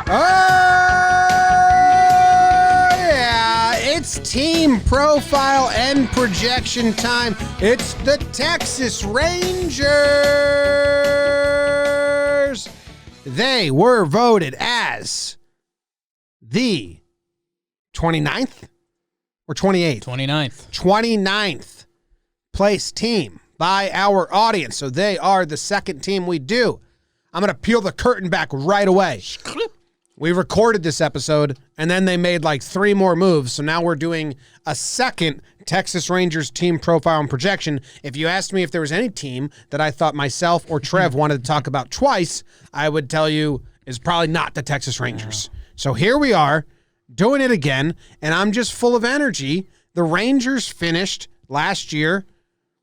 Yeah, it's team profile and projection time. It's the Texas Rangers. They were voted as the 29th or 28th? 29th place team by our audience. So they are the second team we do. I'm going to peel the curtain back right away. We recorded this episode, and then they made like 3 more moves. So now we're doing a second Texas Rangers team profile and projection. If you asked me if there was any team that I thought myself or Trev wanted to talk about twice, I would tell you is probably not the Texas Rangers. So here we are doing it again, and I'm just full of energy. The Rangers finished last year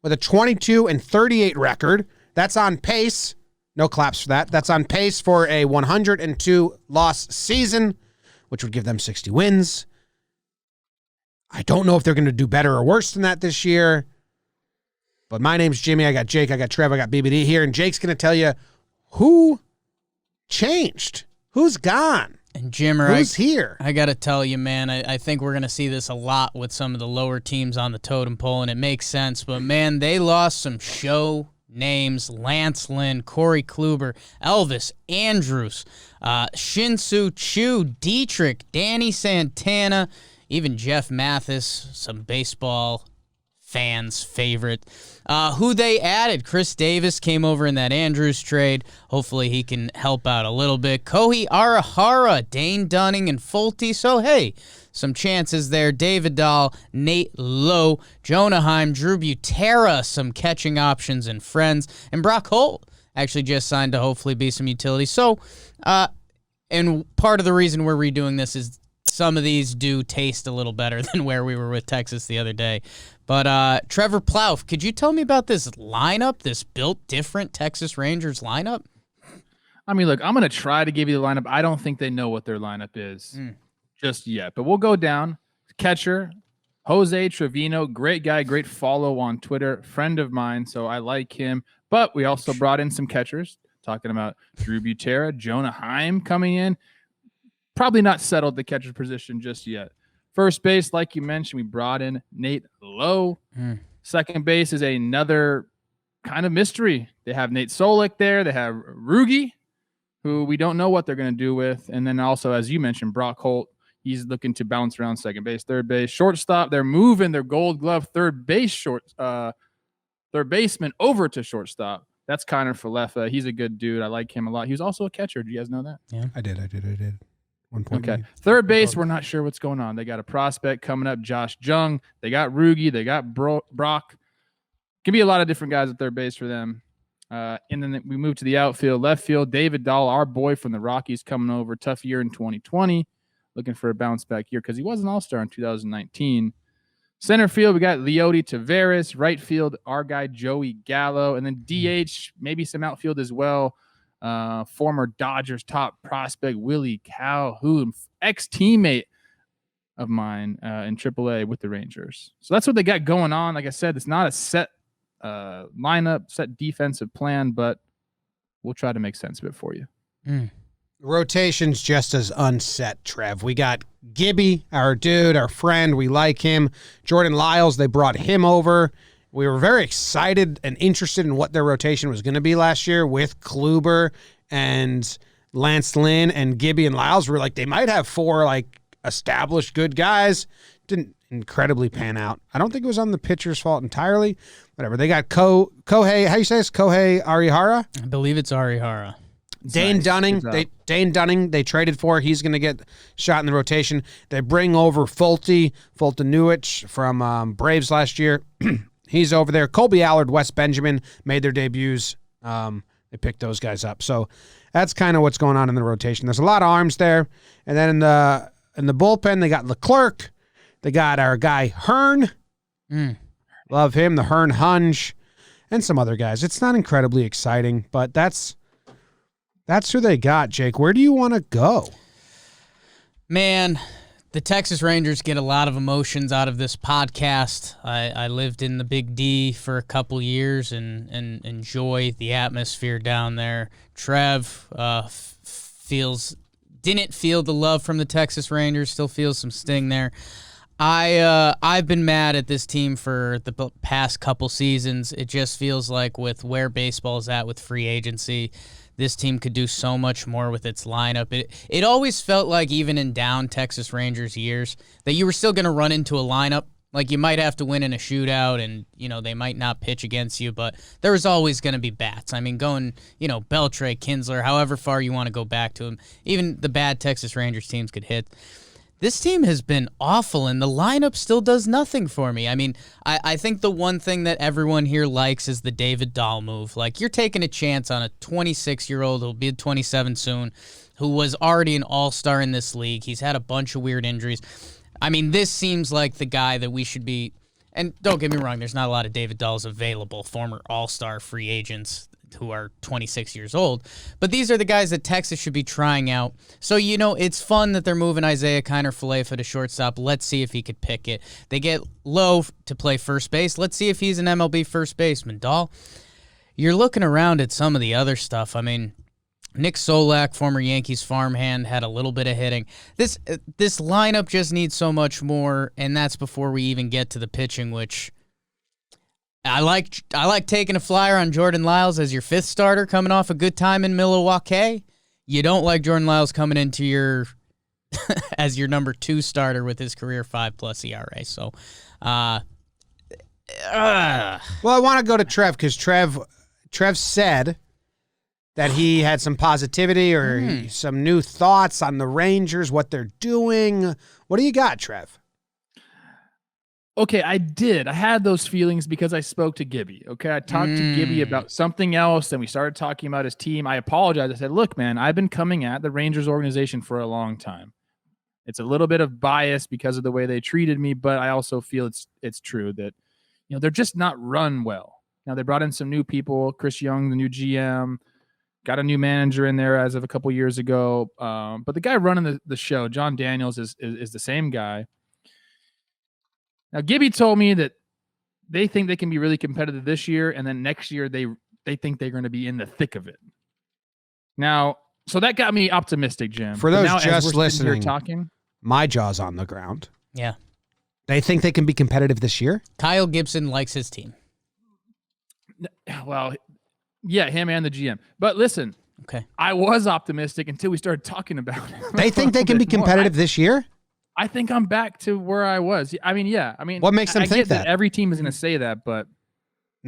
with a 22-38 record. That's on pace. No claps for that. That's on pace for a 102-loss season, which would give them 60 wins. I don't know if they're going to do better or worse than that this year. But my name's Jimmy. I got Jake. I got Trev. I got BBD here. And Jake's going to tell you who changed, who's gone, and Jimmer, who's here. I got to tell you, man, I think we're going to see this a lot with some of the lower teams on the totem pole, and it makes sense. But, man, they lost some show names: Lance Lynn, Corey Kluber, Elvis Andrus, Shin-Soo Choo, Dietrich, Danny Santana, even Jeff Mathis, some baseball fans' favorite. Who they added: Chris Davis came over in that Andrews trade. Hopefully he can help out a little bit. Kohei Arihara, Dane Dunning, and Fulte. So, hey, some chances there. David Dahl, Nate Lowe, Jonah Heim, Drew Butera, some catching options and friends. And Brock Holt actually just signed to hopefully be some utility. So, and part of the reason we're redoing this is some of these do taste a little better than where we were with Texas the other day. But Trevor Plouffe, could you tell me about this lineup, this built different Texas Rangers lineup? I mean, look, I'm going to try to give you the lineup. I don't think they know what their lineup is just yet. But we'll go down. Catcher, Jose Trevino, great guy, great follow on Twitter, friend of mine, so I like him. But we also brought in some catchers, talking about Drew Butera, Jonah Heim coming in. Probably not settled the catcher position just yet. First base, like you mentioned, we brought in Nate Lowe. Second base is another kind of mystery. They have Nate Solick there. They have Rugi, who we don't know what they're going to do with. And then also, as you mentioned, Brock Holt. He's looking to bounce around second base, third base, shortstop. They're moving their Gold Glove third baseman over to shortstop. That's Connor Plouffe. He's a good dude. I like him a lot. He was also a catcher. Do you guys know that? Yeah, I did. 1 point. Okay. Third base, we're not sure what's going on. They got a prospect coming up, Josh Jung. They got Rugi. They got Brock. Can be a lot of different guys at third base for them. And then we move to the outfield. Left field, David Dahl, our boy from the Rockies, coming over. Tough year in 2020. Looking for a bounce back year because he was an all-star in 2019. Center field, we got Leody Taveras. Right field, our guy Joey Gallo. And then DH, maybe some outfield as well. Former Dodgers top prospect Willie Calhoun, ex-teammate of mine in AAA with the Rangers. So that's what they got going on. Like I said, it's not a set lineup, set defensive plan, but we'll try to make sense of it for you. Rotation's just as unset, Trev. We got Gibby, our dude, our friend. We like him. Jordan Lyles, they brought him over. We were very excited and interested in what their rotation was going to be last year with Kluber and Lance Lynn and Gibby and Lyles. We were like, they might have 4 like established good guys. Didn't incredibly pan out. I don't think it was on the pitcher's fault entirely. Whatever. They got Kohei. How you say this? Kohei Arihara? I believe it's Arihara. Dane Dunning, they traded for. He's going to get shot in the rotation. They bring over Fulton-Newich from Braves last year. He's over there. Colby Allard, Wes Benjamin made their debuts. They picked those guys up. So that's kind of what's going on in the rotation. There's a lot of arms there. And then in the bullpen, they got Leclerc. They got our guy Hearn. Love him, the Hearn Hunge, and some other guys. It's not incredibly exciting, but that's who they got, Jake. Where do you want to go? Man, the Texas Rangers get a lot of emotions out of this podcast. I lived in the Big D for a couple years and enjoy the atmosphere down there. Trev feels didn't feel the love from the Texas Rangers. Still feels some sting there. I've been mad at this team for the past couple seasons. It just feels like with where baseball is at with free agency, this team could do so much more with its lineup. It always felt like, even in down Texas Rangers years, that you were still going to run into a lineup. Like, you might have to win in a shootout and, they might not pitch against you, but there was always going to be bats. I mean, going, Beltre, Kinsler, however far you want to go back to them, even the bad Texas Rangers teams could hit. This team has been awful, and the lineup still does nothing for me. I mean, I think the one thing that everyone here likes is the David Dahl move. Like, you're taking a chance on a 26-year-old who'll be 27 soon, who was already an all-star in this league. He's had a bunch of weird injuries. I mean, this seems like the guy that we should be, and don't get me wrong, there's not a lot of David Dahls available, former all-star free agents who are 26 years old, but these are the guys that Texas should be trying out. So, it's fun that they're moving Isaiah Kiner-Falefa to shortstop. Let's see if he could pick it. They get Lowe to play first base. Let's see if he's an MLB first baseman. Dahl, you're looking around at some of the other stuff. I mean, Nick Solak, former Yankees farmhand, had a little bit of hitting. This lineup just needs so much more, and that's before we even get to the pitching, which I like taking a flyer on Jordan Lyles as your fifth starter coming off a good time in Milwaukee. You don't like Jordan Lyles coming into your as your number 2 starter with his career 5+ ERA. So, well, I want to go to Trev because Trev said that he had some positivity or some new thoughts on the Rangers, what they're doing. What do you got, Trev? Okay, I did. I had those feelings because I spoke to Gibby. Okay, I talked to Gibby about something else, and we started talking about his team. I apologized. I said, look, man, I've been coming at the Rangers organization for a long time. It's a little bit of bias because of the way they treated me, but I also feel it's true that they're just not run well. Now, they brought in some new people, Chris Jung, the new GM, got a new manager in there as of a couple years ago. But the guy running the show, John Daniels, is the same guy. Now, Gibby told me that they think they can be really competitive this year, and then next year they think they're going to be in the thick of it. Now, so that got me optimistic, Jim. For those just listening, talking, my jaw's on the ground. Yeah. They think they can be competitive this year? Kyle Gibson likes his team. Well, yeah, him and the GM. But listen, okay, I was optimistic until we started talking about it. They think they can be competitive this year? I think I'm back to where I was. I mean, yeah. I mean, what makes them think that? Every team is going to say that, but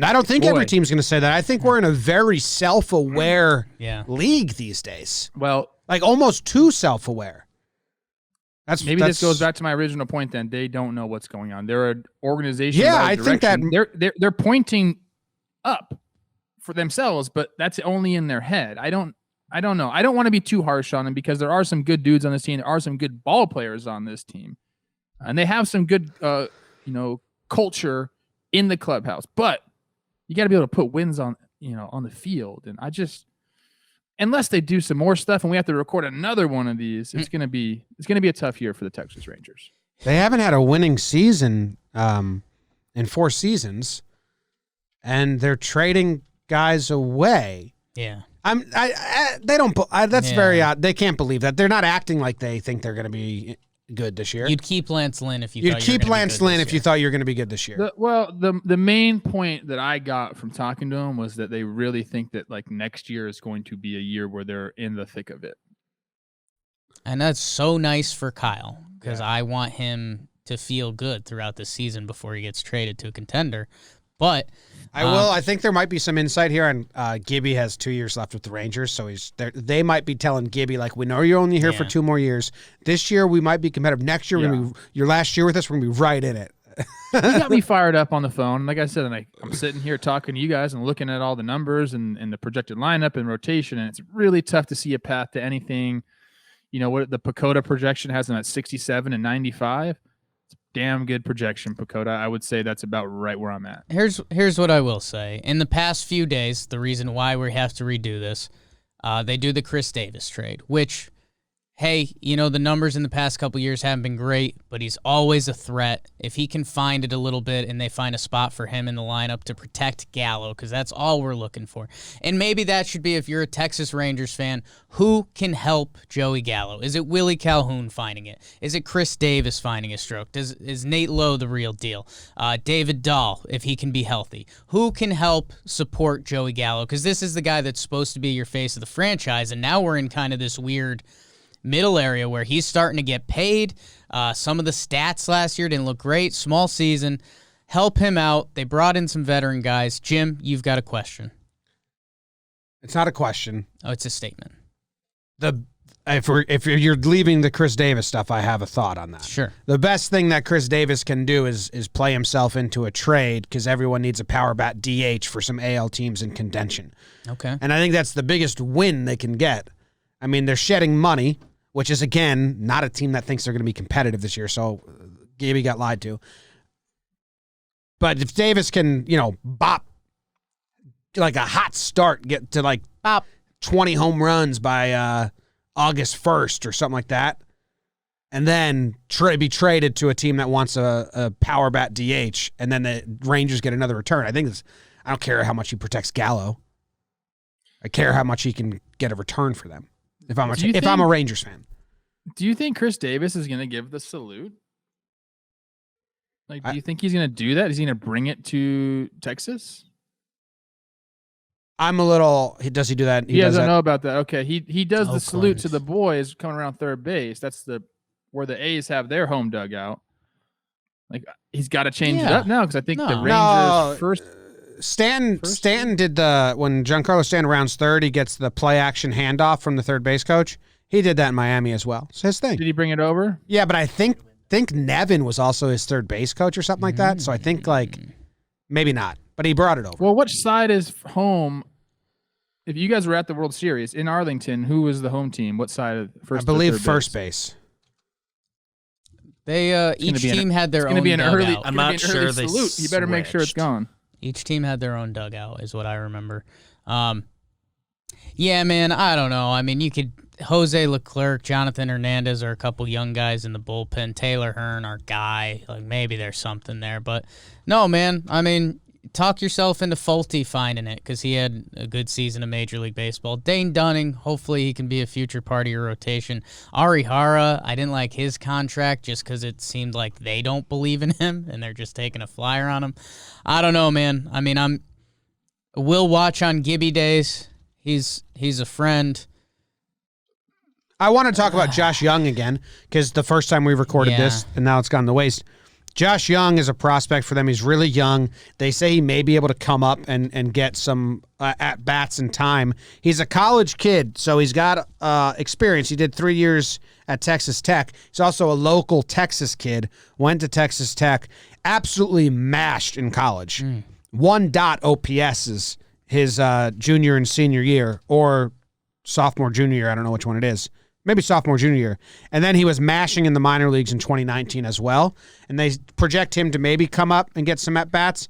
I don't think every team's going to say that. I think we're in a very self-aware league these days. Well, like almost too self-aware. This goes back to my original point. Then they don't know what's going on. They're an organization. Yeah, I think that they're pointing up for themselves, but that's only in their head. I don't know. I don't want to be too harsh on them because there are some good dudes on this team. There are some good ball players on this team, and they have some good, culture in the clubhouse. But you got to be able to put wins on the field. And unless they do some more stuff, and we have to record another one of these, it's gonna be a tough year for the Texas Rangers. They haven't had a winning season in 4 seasons, and they're trading guys away. Yeah. They don't. That's very odd. They can't believe that. They're not acting like they think they're going to be good this year. You'd keep Lance Lynn if you. You'd keep Lance Lynn if you thought you were going to be good this year. The main point that I got from talking to them was that they really think that like next year is going to be a year where they're in the thick of it. And that's so nice for Kyle because I want him to feel good throughout the season before he gets traded to a contender. But I think there might be some insight here on Gibby has 2 years left with the Rangers, so they might be telling Gibby, like, we know you're only here for 2 more years. This year we might be competitive. Next year we're gonna be your last year with us. We're gonna be right in it. You got me fired up on the phone. Like I said, and I'm sitting here talking to you guys and looking at all the numbers and the projected lineup and rotation, and it's really tough to see a path to anything. What the Pacoda projection has them at 67 and 95. Damn good projection, Pacoda. I would say that's about right where I'm at. Here's what I will say. In the past few days, the reason why we have to redo this, they do the Chris Davis trade, which hey, the numbers in the past couple years haven't been great, but he's always a threat. If he can find it a little bit and they find a spot for him in the lineup to protect Gallo, because that's all we're looking for. And maybe that should be, if you're a Texas Rangers fan, who can help Joey Gallo? Is it Willie Calhoun finding it? Is it Chris Davis finding a stroke? Is Nate Lowe the real deal? David Dahl, if he can be healthy. Who can help support Joey Gallo? Because this is the guy that's supposed to be your face of the franchise, and now we're in kind of this weird middle area where he's starting to get paid. Some of the stats last year didn't look great. Small season. Help him out. They brought in some veteran guys. Jim, you've got a question. It's not a question. Oh, it's a statement. If you're leaving the Chris Davis stuff, I have a thought on that. Sure. The best thing that Chris Davis can do is play himself into a trade, because everyone needs a power bat DH for some AL teams in contention. Okay. And I think that's the biggest win they can get. I mean, they're shedding money, which is, again, not a team that thinks they're going to be competitive this year, so Gaby got lied to. But if Davis can, bop like a hot start, get to like bop 20 home runs by August 1st or something like that, and then be traded to a team that wants a power bat DH, and then the Rangers get another return. I don't care how much he protects Gallo. I care how much he can get a return for them. If I'm a Rangers fan. Do you think Chris Davis is going to give the salute? Like, do you think he's going to do that? Is he going to bring it to Texas? I'm a little. Does he do that? He doesn't know about that. Okay, he does the salute to the boys coming around third base. That's where the A's have their home dugout. Like, he's got to change it up now, because I think the Rangers first. Stanton did when Giancarlo Stanton rounds third, he gets the play action handoff from the third base coach. He did that in Miami as well. It's his thing. Did he bring it over? Yeah, but I think Nevin was also his third base coach or something like that. So I think maybe not, but he brought it over. Well, which side is home? If you guys were at the World Series in Arlington, who was the home team? What side of first? I believe first base. They each team had their own. It's going to be an early. I'm not sure they salute. You better make sure it's gone. Each team had their own dugout, is what I remember. Yeah, man, I don't know. I mean, you could Jose Leclerc, Jonathan Hernandez are a couple young guys in the bullpen. Taylor Hearn, our guy. Like, maybe there's something there. But no, man, I mean, talk yourself into Fulte finding it, because he had a good season of Major League Baseball. Dane Dunning, hopefully he can be a future part of your rotation. Arihara, I didn't like his contract just because it seemed like they don't believe in him and they're just taking a flyer on him. I don't know, man. I mean, we'll watch on Gibby days. He's a friend. I want to talk about Josh Jung again, because the first time we recorded this, and now it's gone to waste. Josh Jung is a prospect for them. He's really young. They say he may be able to come up and get some at-bats and time. He's a college kid, so he's got experience. He did 3 years at Texas Tech. He's also a local Texas kid, went to Texas Tech, absolutely mashed in college. 1 OPS is his junior and senior year, or sophomore, junior year. I don't know which one it is. Maybe sophomore, junior year. And then he was mashing in the minor leagues in 2019 as well. And they project him to maybe come up and get some at-bats.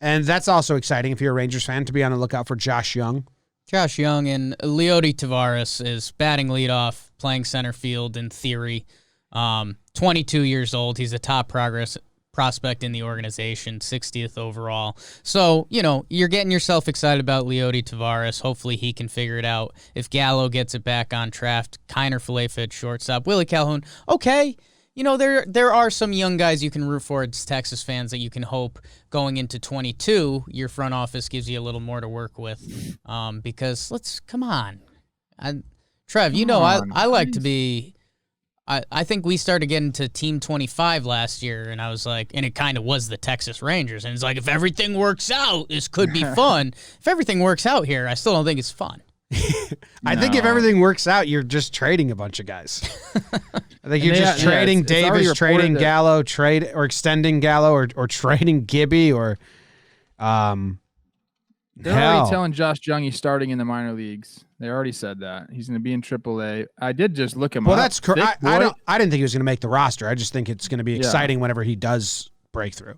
And that's also exciting if you're a Rangers fan, to be on the lookout for Josh Jung. Josh Jung, and Leody Taveras is batting leadoff, playing center field in theory. 22 years old. He's a top prospect in the organization, 60th overall. So, you're getting yourself excited about Leody Taveras. Hopefully he can figure it out. If Gallo gets it back on track, Kiner Falefa shortstop, Willie Calhoun, okay. There are some young guys you can root for as Texas fans that you can hope going into 22, your front office gives you a little more to work with. Because come on. Trev, I like to be... I think we started getting to Team 25 last year, and I was like, and it kind of was the Texas Rangers, and it's like, if everything works out, this could be fun. If everything works out here, I still don't think it's fun. I think if everything works out, you're just trading a bunch of guys. I think you're just trading Davis, trading Gallo, or extending Gallo, or trading Gibby, or they're already telling Josh Jung he's starting in the minor leagues. They already said that he's going to be in AAA. I did just look him up. Well, that's correct. I didn't think he was going to make the roster. I just think it's going to be exciting whenever he does break through.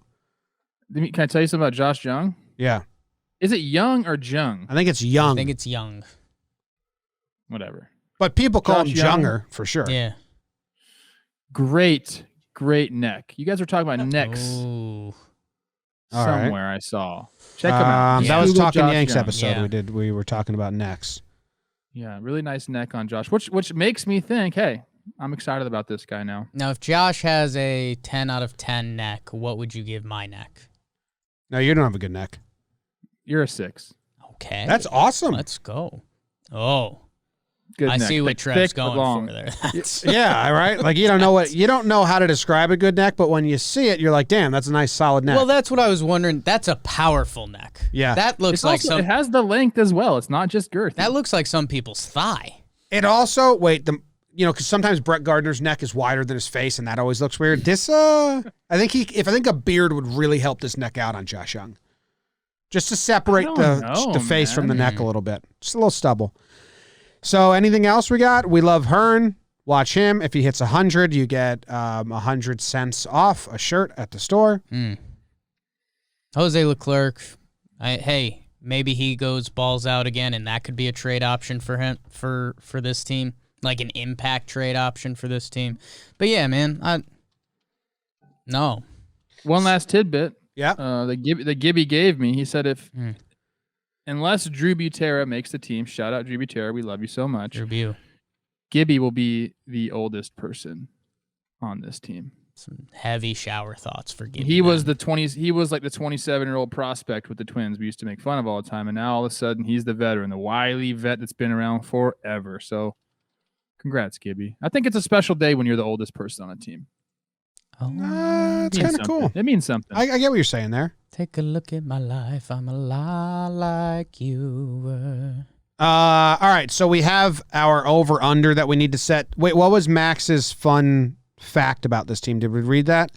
Can I tell you something about Josh Jung? Yeah. Is it Young or Jung? I think it's Young. I think it's Young. Whatever. But people call Josh him Jung. Junger for sure. Yeah. Great neck. You guys were talking about necks Ooh. All right. somewhere. I saw. Check them out. That Yeah. was Google Talking Josh Yanks Jung. episode Yeah. we were talking about necks. Yeah, really nice neck on Josh, which makes me think, hey, I'm excited about this guy now. Now, if Josh has a 10 out of 10 neck, what would you give my neck? No, you don't have a good neck. You're a 6. Okay. That's awesome. Let's go. Oh. Good I neck. see what Thick, Trev's but going long. for there. That's, Yeah, right. Like you don't know how to describe a good neck, but when you see it, you're like, damn, that's a nice solid neck. well, that's what I was wondering. That's a powerful neck. Yeah. That looks It's like also, some. it has the length as well. It's not just girth. That looks like some people's thigh. It also because sometimes Brett Gardner's neck is wider than his face, and that always looks weird. This, I think a beard would really help this neck out on Josh Jung, just to separate the face from the neck a little bit, just a little stubble. So, anything else we got? We love Hearn. Watch him. If he hits 100, you get 100 cents off a shirt at the store. Jose Leclerc. Hey, maybe he goes balls out again, and that could be a trade option for him for this team, like an impact trade option for this team. But yeah, man, no. One last tidbit. Yeah. The Gibby gave me. He said unless Drew Butera makes the team, shout out Drew Butera, we love you so much. Review. Gibby will be the oldest person on this team. Some heavy shower thoughts for Gibby. He was like the 27-year-old prospect with the Twins we used to make fun of all the time, and now all of a sudden he's the veteran, the wily vet that's been around forever. So congrats, Gibby. I think it's a special day when you're the oldest person on a team. It's kind of cool. It means something. I get what you're saying there. Take a look at my life. I'm a lot like you were. All right, so we have our over-under that we need to set. Wait, what was Max's fun fact about this team? Did we read that?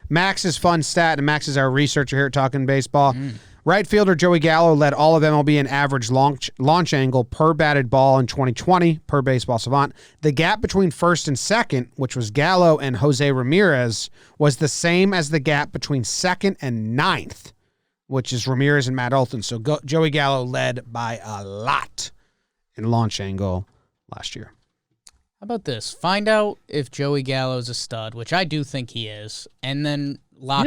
Max's fun stat, and Max is our researcher here at Talkin' Baseball. Right fielder Joey Gallo led all of MLB in average launch angle per batted ball in 2020, per Baseball Savant. The gap between first and second, which was Gallo and Jose Ramirez, was the same as the gap between second and ninth, which is Ramirez and Matt Olson. So Joey Gallo led by a lot in launch angle last year. How about this? Find out if Joey Gallo's a stud, which I do think he is, and then lock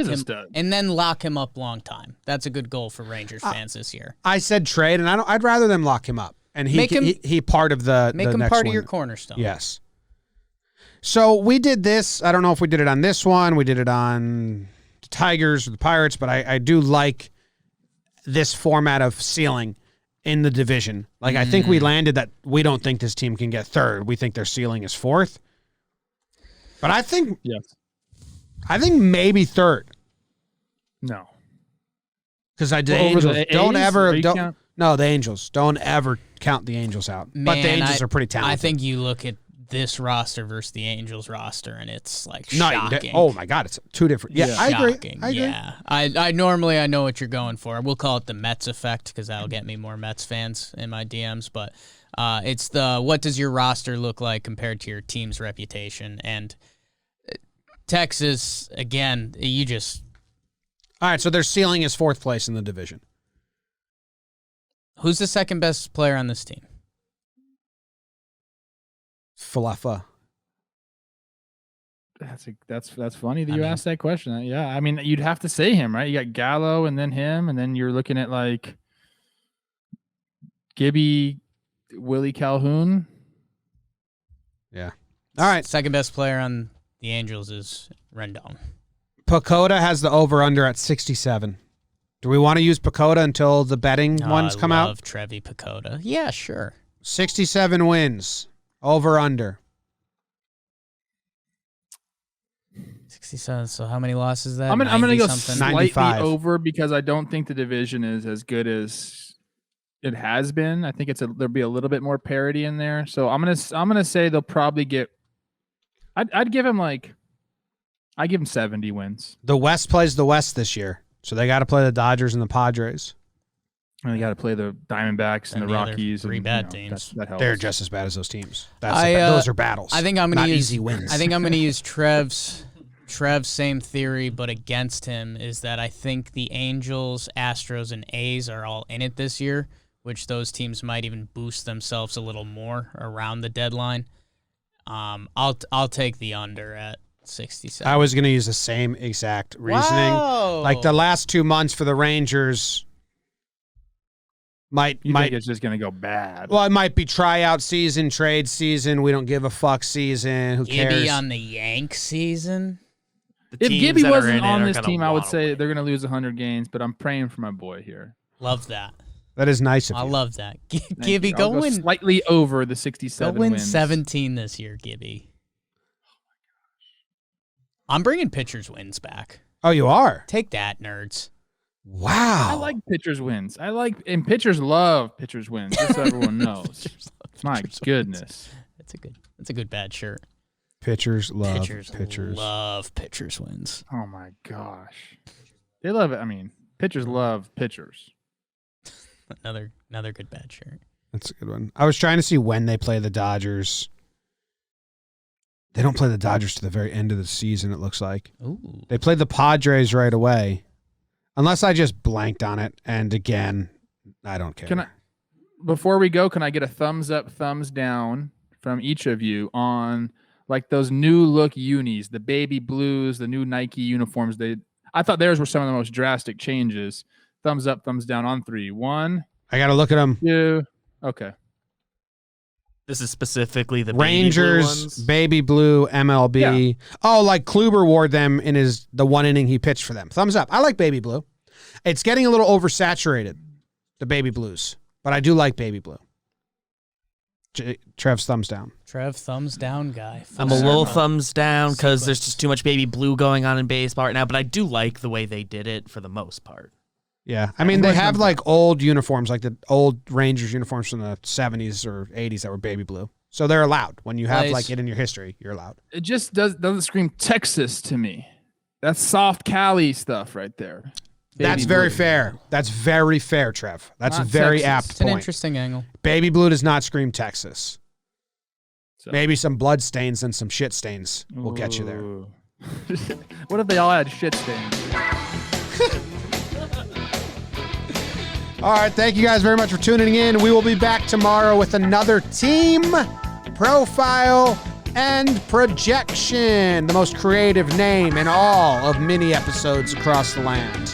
him up long time. That's a good goal for Rangers fans this year. I said trade, and I'd rather them lock him up, and he part of the make him next part one. of your cornerstone. Yes. So we did this. I don't know if we did it on this one. We did it on the Tigers or the Pirates, but I do like this format of ceiling in the division. Like I think we landed that we don't think this team can get third. We think their ceiling is fourth. But I think maybe third. No. Because the Angels count? No, the Angels. Don't ever count the Angels out. Man, but the Angels are pretty talented. I think you look at this roster versus the Angels roster, and it's like shocking. Oh my God, it's two different. Yeah, I agree. Yeah, I normally know what you're going for. We'll call it the Mets effect because that'll get me more Mets fans in my DMs. But it's the what does your roster look like compared to your team's reputation? And Texas again, All right, so their ceiling is fourth place in the division. Who's the second best player on this team? Plouffe. That's funny that you asked that question. Yeah, I mean, you'd have to say him, right? You got Gallo and then him, and then you're looking at like Gibby, Willie Calhoun. Yeah. All right. Second best player on the Angels is Rendon. Pacoda has the over-under at 67. Do we want to use Pacoda until the betting ones come out? I love Trevi Pacoda. Yeah, sure. 67 wins. Over-under. 67. So how many losses is that? I'm gonna go something? slightly 95. over because I don't think the division is as good as it has been. I think there'll be a little bit more parity in there. So I'm gonna say they'll probably get. I'd give him I give him 70 wins. The West plays the West this year, so they got to play the Dodgers and the Padres. And they got to play the Diamondbacks and the Rockies. Three bad teams. That helps. They're just as bad as those teams. Those are battles. I think I'm going to use easy wins. I think I'm going to use Trev's same theory, but against him is that I think the Angels, Astros, and A's are all in it this year, which those teams might even boost themselves a little more around the deadline. I'll take the under at 67. I was going to use the same exact reasoning. Wow. Like the last 2 months for the Rangers might think it's just going to go bad. Well, it might be tryout season, trade season. We don't give a fuck season. Who cares? Gibby on the Yank season. If Gibby wasn't on this team, I would say they're going to lose 100 games, but I'm praying for my boy here. Love that. That is nice of you. I love that. Gibby, go win. Slightly over the 67 Go win wins. 17 this year, Gibby. I'm bringing pitchers wins back. Oh, you are? Take that, nerds. Wow. I like pitchers wins. And pitchers love pitchers wins, just so everyone knows. My goodness. That's a good bad shirt. Pitchers love pitchers. Love pitchers wins. Oh my gosh. They love it. I mean, pitchers love pitchers. Another good bad shirt. That's a good one. I was trying to see when they play the Dodgers. They don't play the Dodgers to the very end of the season, it looks like. Ooh. They played the Padres right away. Unless I just blanked on it. And again, I don't care. Before we go, can I get a thumbs up, thumbs down from each of you on like those new look unis, the baby blues, the new Nike uniforms? I thought theirs were some of the most drastic changes. Thumbs up, thumbs down on 3. 1. I got to look at them. 2. Okay. This is specifically the Rangers, baby blue, MLB. Yeah. Oh, like Kluber wore them in the one inning he pitched for them. Thumbs up. I like baby blue. It's getting a little oversaturated, the baby blues, but I do like baby blue. Trev's thumbs down. Trev, thumbs down guy. I'm a little thumbs down because there's just too much baby blue going on in baseball right now, but I do like the way they did it for the most part. Yeah. I mean, they have like old uniforms, like the old Rangers uniforms from the 70s or 80s that were baby blue. So they're allowed. When you have like it in your history, you're allowed. It just doesn't scream Texas to me. That's soft Cali stuff right there. That's very fair. That's very fair, Trev. That's a very apt point. It's an interesting angle. Baby blue does not scream Texas. So. Maybe some blood stains and some shit stains will get you there. What if they all had shit stains? All right, thank you guys very much for tuning in. We will be back tomorrow with another team profile and projection, the most creative name in all of mini episodes across the land.